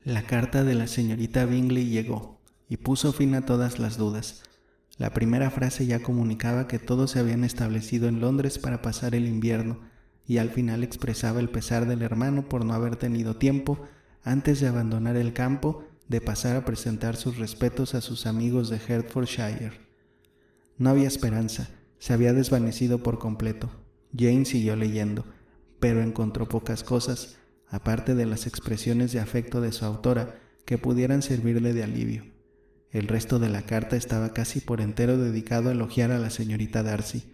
La carta de la señorita Bingley llegó, y puso fin a todas las dudas. La primera frase ya comunicaba que todos se habían establecido en Londres para pasar el invierno, y al final expresaba el pesar del hermano por no haber tenido tiempo, antes de abandonar el campo, de pasar a presentar sus respetos a sus amigos de Hertfordshire. No había esperanza, se había desvanecido por completo. Jane siguió leyendo, pero encontró pocas cosas, aparte de las expresiones de afecto de su autora, que pudieran servirle de alivio. El resto de la carta estaba casi por entero dedicado a elogiar a la señorita Darcy.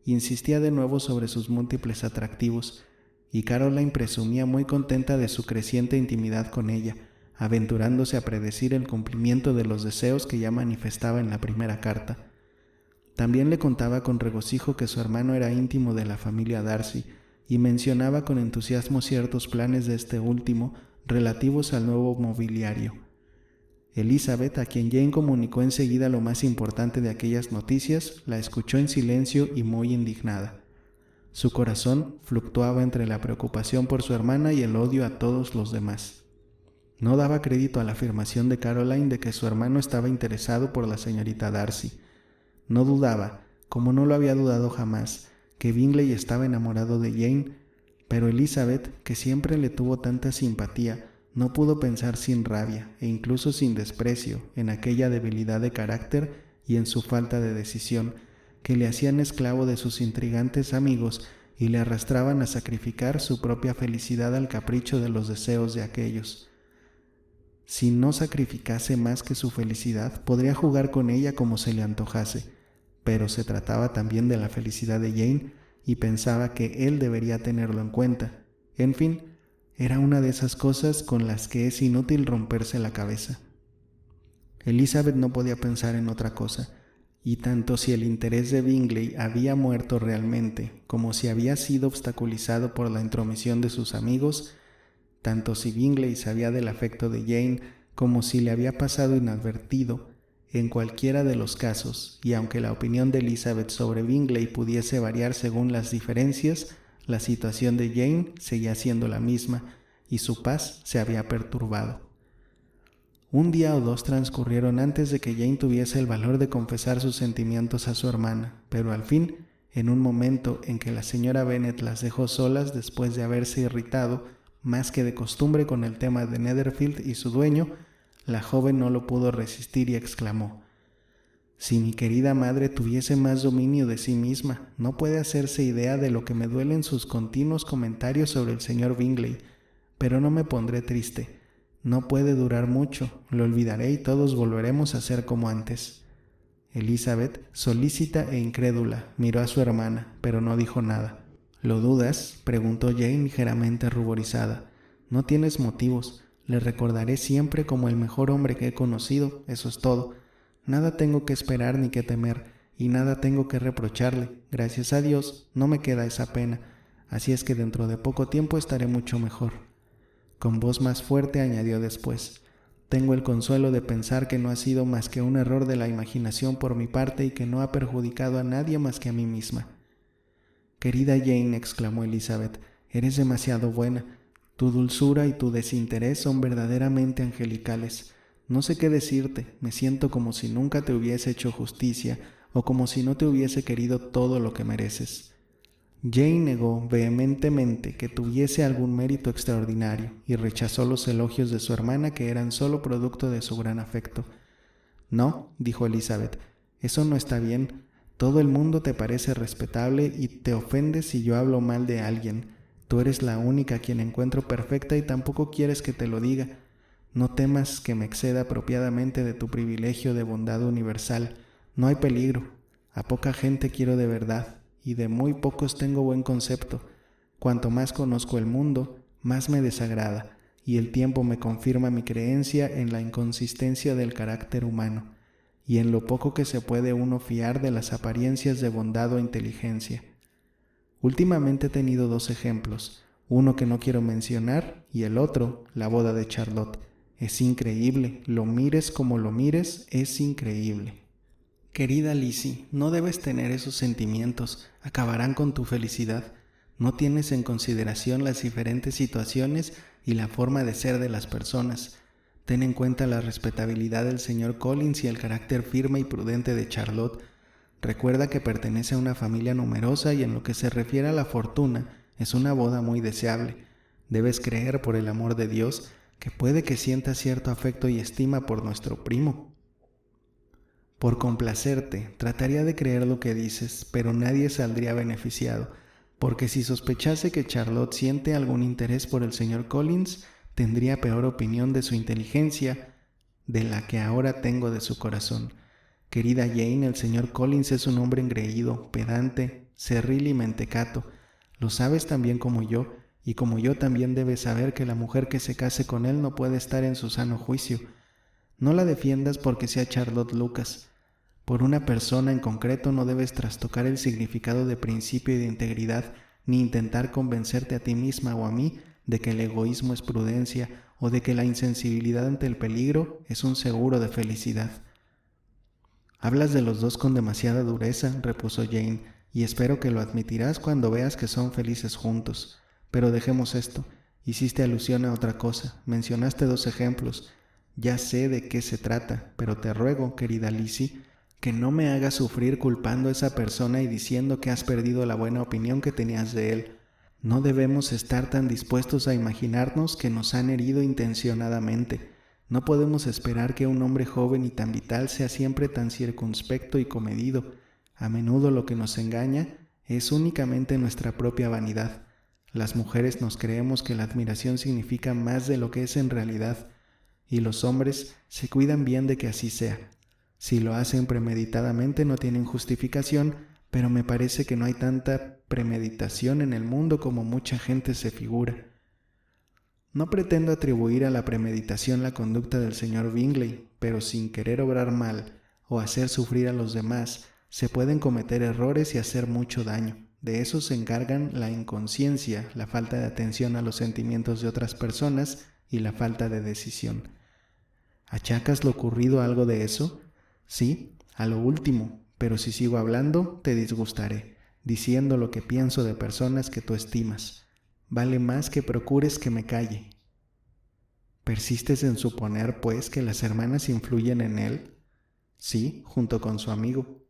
Insistía de nuevo sobre sus múltiples atractivos, y Caroline presumía muy contenta de su creciente intimidad con ella, aventurándose a predecir el cumplimiento de los deseos que ya manifestaba en la primera carta. También le contaba con regocijo que su hermano era íntimo de la familia Darcy, y mencionaba con entusiasmo ciertos planes de este último relativos al nuevo mobiliario. Elizabeth, a quien Jane comunicó enseguida lo más importante de aquellas noticias, la escuchó en silencio y muy indignada. Su corazón fluctuaba entre la preocupación por su hermana y el odio a todos los demás. No daba crédito a la afirmación de Caroline de que su hermano estaba interesado por la señorita Darcy. No dudaba, como no lo había dudado jamás, que Bingley estaba enamorado de Jane, pero Elizabeth, que siempre le tuvo tanta simpatía, no pudo pensar sin rabia e incluso sin desprecio en aquella debilidad de carácter y en su falta de decisión, que le hacían esclavo de sus intrigantes amigos y le arrastraban a sacrificar su propia felicidad al capricho de los deseos de aquellos. Si no sacrificase más que su felicidad, podría jugar con ella como se le antojase, pero se trataba también de la felicidad de Jane y pensaba que él debería tenerlo en cuenta. En fin, era una de esas cosas con las que es inútil romperse la cabeza. Elizabeth no podía pensar en otra cosa, y tanto si el interés de Bingley había muerto realmente, como si había sido obstaculizado por la intromisión de sus amigos, tanto si Bingley sabía del afecto de Jane, como si le había pasado inadvertido, en cualquiera de los casos, y aunque la opinión de Elizabeth sobre Bingley pudiese variar según las diferencias, la situación de Jane seguía siendo la misma, y su paz se había perturbado. Un día o dos transcurrieron antes de que Jane tuviese el valor de confesar sus sentimientos a su hermana, pero al fin, en un momento en que la señora Bennet las dejó solas después de haberse irritado, más que de costumbre, con el tema de Netherfield y su dueño, la joven no lo pudo resistir y exclamó: «Si mi querida madre tuviese más dominio de sí misma, no puede hacerse idea de lo que me duelen sus continuos comentarios sobre el señor Bingley. Pero no me pondré triste. No puede durar mucho, lo olvidaré y todos volveremos a ser como antes». Elizabeth, solícita e incrédula, miró a su hermana, pero no dijo nada. «¿Lo dudas?», preguntó Jane ligeramente ruborizada. «No tienes motivos. Le recordaré siempre como el mejor hombre que he conocido, eso es todo. Nada tengo que esperar ni que temer, y nada tengo que reprocharle. Gracias a Dios, no me queda esa pena, así es que dentro de poco tiempo estaré mucho mejor». Con voz más fuerte añadió después: «Tengo el consuelo de pensar que no ha sido más que un error de la imaginación por mi parte y que no ha perjudicado a nadie más que a mí misma». «Querida Jane», exclamó Elizabeth, «eres demasiado buena. Tu dulzura y tu desinterés son verdaderamente angelicales. No sé qué decirte, me siento como si nunca te hubiese hecho justicia o como si no te hubiese querido todo lo que mereces». Jane negó vehementemente que tuviese algún mérito extraordinario y rechazó los elogios de su hermana, que eran solo producto de su gran afecto. «No», dijo Elizabeth, «eso no está bien. Todo el mundo te parece respetable y te ofendes si yo hablo mal de alguien. Tú eres la única a quien encuentro perfecta y tampoco quieres que te lo diga. No temas que me exceda apropiadamente de tu privilegio de bondad universal. No hay peligro. A poca gente quiero de verdad, y de muy pocos tengo buen concepto. Cuanto más conozco el mundo, más me desagrada, y el tiempo me confirma mi creencia en la inconsistencia del carácter humano, y en lo poco que se puede uno fiar de las apariencias de bondad o inteligencia. Últimamente he tenido dos ejemplos, uno que no quiero mencionar y el otro, la boda de Charlotte. Es increíble, lo mires como lo mires, es increíble». «Querida Lizzie, no debes tener esos sentimientos, acabarán con tu felicidad. No tienes en consideración las diferentes situaciones y la forma de ser de las personas. ten en cuenta la respetabilidad del señor Collins y el carácter firme y prudente de Charlotte. Recuerda que pertenece a una familia numerosa y en lo que se refiere a la fortuna, es una boda muy deseable. Debes creer, por el amor de Dios, que puede que sienta cierto afecto y estima por nuestro primo. Por complacerte, trataría de creer lo que dices, pero nadie saldría beneficiado, porque si sospechase que Charlotte siente algún interés por el señor Collins, tendría peor opinión de su inteligencia de la que ahora tengo de su corazón. Querida Jane, el señor Collins es un hombre engreído, pedante, cerril y mentecato. Lo sabes tan bien como yo, y como yo también debes saber que la mujer que se case con él no puede estar en su sano juicio. No la defiendas porque sea Charlotte Lucas. Por una persona en concreto no debes trastocar el significado de principio y de integridad, ni intentar convencerte a ti misma o a mí de que el egoísmo es prudencia o de que la insensibilidad ante el peligro es un seguro de felicidad. Hablas de los dos con demasiada dureza, repuso Jane, y espero que lo admitirás cuando veas que son felices juntos. Pero dejemos esto. Hiciste alusión a otra cosa. Mencionaste 2 ejemplos. Ya sé de qué se trata, pero te ruego, querida Lizzie, que no me hagas sufrir culpando a esa persona y diciendo que has perdido la buena opinión que tenías de él. No debemos estar tan dispuestos a imaginarnos que nos han herido intencionadamente. No podemos esperar que un hombre joven y tan vital sea siempre tan circunspecto y comedido. A menudo lo que nos engaña es únicamente nuestra propia vanidad. Las mujeres nos creemos que la admiración significa más de lo que es en realidad, y los hombres se cuidan bien de que así sea. Si lo hacen premeditadamente no tienen justificación, pero me parece que no hay tanta premeditación en el mundo como mucha gente se figura. No pretendo atribuir a la premeditación la conducta del señor Bingley, pero sin querer obrar mal o hacer sufrir a los demás, se pueden cometer errores y hacer mucho daño. De eso se encargan la inconsciencia, la falta de atención a los sentimientos de otras personas y la falta de decisión. ¿Achacas lo ocurrido a algo de eso? Sí, a lo último, pero si sigo hablando, te disgustaré, diciendo lo que pienso de personas que tú estimas. Vale más que procures que me calle. ¿Persistes en suponer, pues, que las hermanas influyen en él? Sí, junto con su amigo.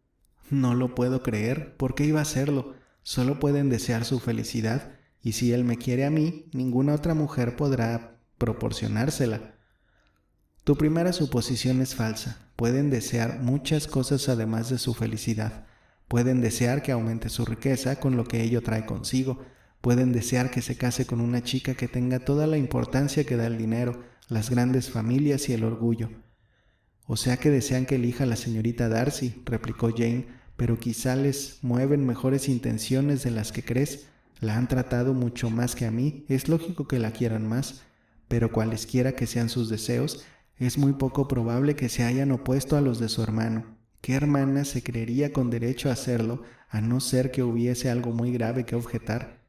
No lo puedo creer. ¿Por qué iba a hacerlo? Solo pueden desear su felicidad, y si él me quiere a mí, ninguna otra mujer podrá proporcionársela. Tu primera suposición es falsa. Pueden desear muchas cosas además de su felicidad. Pueden desear que aumente su riqueza con lo que ello trae consigo. Pueden desear que se case con una chica que tenga toda la importancia que da el dinero, las grandes familias y el orgullo. O sea que desean que elija a la señorita Darcy, replicó Jane, pero quizá les mueven mejores intenciones de las que crees. La han tratado mucho más que a mí, es lógico que la quieran más, pero cualesquiera que sean sus deseos, es muy poco probable que se hayan opuesto a los de su hermano. ¿Qué hermana se creería con derecho a hacerlo, a no ser que hubiese algo muy grave que objetar?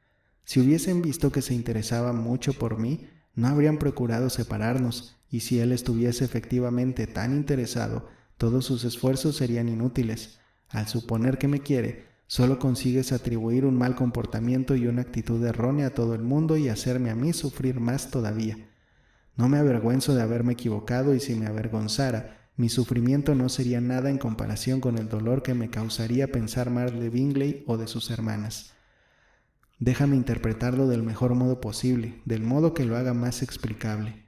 Si hubiesen visto que se interesaba mucho por mí, no habrían procurado separarnos, y si él estuviese efectivamente tan interesado, todos sus esfuerzos serían inútiles. Al suponer que me quiere, solo consigues atribuir un mal comportamiento y una actitud errónea a todo el mundo y hacerme a mí sufrir más todavía. No me avergüenzo de haberme equivocado, y si me avergonzara, mi sufrimiento no sería nada en comparación con el dolor que me causaría pensar mal de Bingley o de sus hermanas. Déjame interpretarlo del mejor modo posible, del modo que lo haga más explicable.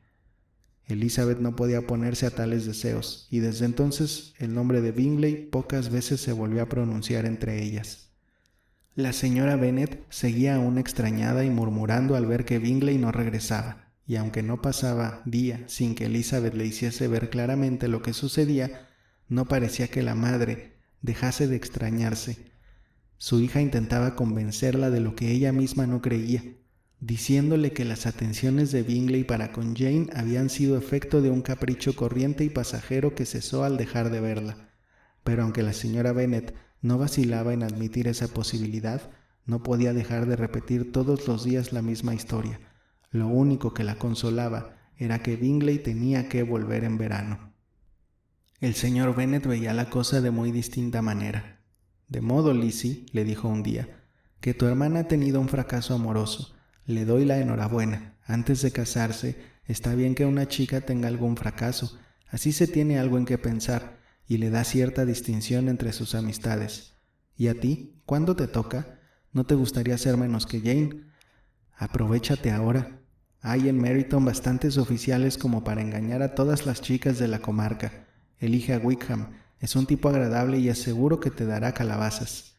Elizabeth no podía oponerse a tales deseos, y desde entonces el nombre de Bingley pocas veces se volvió a pronunciar entre ellas. La señora Bennet seguía aún extrañada y murmurando al ver que Bingley no regresaba, y aunque no pasaba día sin que Elizabeth le hiciese ver claramente lo que sucedía, no parecía que la madre dejase de extrañarse. Su hija intentaba convencerla de lo que ella misma no creía, diciéndole que las atenciones de Bingley para con Jane habían sido efecto de un capricho corriente y pasajero que cesó al dejar de verla. Pero aunque la señora Bennet no vacilaba en admitir esa posibilidad, no podía dejar de repetir todos los días la misma historia. Lo único que la consolaba era que Bingley tenía que volver en verano. El señor Bennet veía la cosa de muy distinta manera. «De modo, Lizzie», le dijo un día, «que tu hermana ha tenido un fracaso amoroso. Le doy la enhorabuena. Antes de casarse, Está bien que una chica tenga algún fracaso, así se tiene algo en qué pensar y le da cierta distinción entre sus amistades. ¿Y a ti? ¿Cuándo te toca? ¿No te gustaría ser menos que Jane? Aprovechate ahora. Hay en Meryton bastantes oficiales como para engañar a todas las chicas de la comarca. Elige a Wickham, es un tipo agradable y es seguro que te dará calabazas.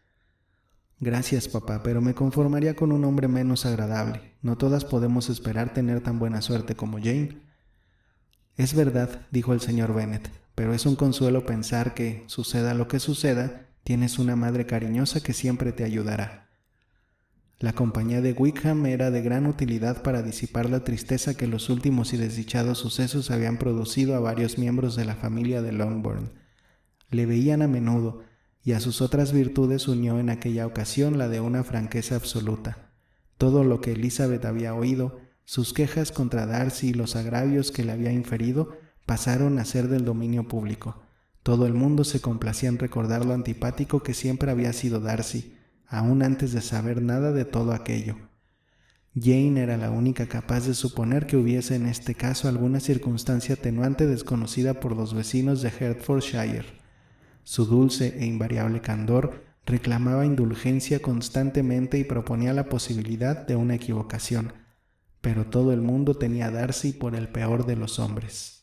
Gracias, papá, pero me conformaría con un hombre menos agradable. No todas podemos esperar tener tan buena suerte como Jane. Es verdad, dijo el señor Bennet, pero es un consuelo pensar que, suceda lo que suceda, tienes una madre cariñosa que siempre te ayudará. La compañía de Wickham era de gran utilidad para disipar la tristeza que los últimos y desdichados sucesos habían producido a varios miembros de la familia de Longbourn. Le veían a menudo, y a sus otras virtudes unió en aquella ocasión la de una franqueza absoluta. Todo lo que Elizabeth había oído, sus quejas contra Darcy y los agravios que le había inferido, pasaron a ser del dominio público. Todo el mundo se complacía en recordar lo antipático que siempre había sido Darcy, aún antes de saber nada de todo aquello. Jane era la única capaz de suponer que hubiese en este caso alguna circunstancia atenuante desconocida por los vecinos de Hertfordshire. Su dulce e invariable candor reclamaba indulgencia constantemente y proponía la posibilidad de una equivocación, pero todo el mundo tenía a Darcy por el peor de los hombres.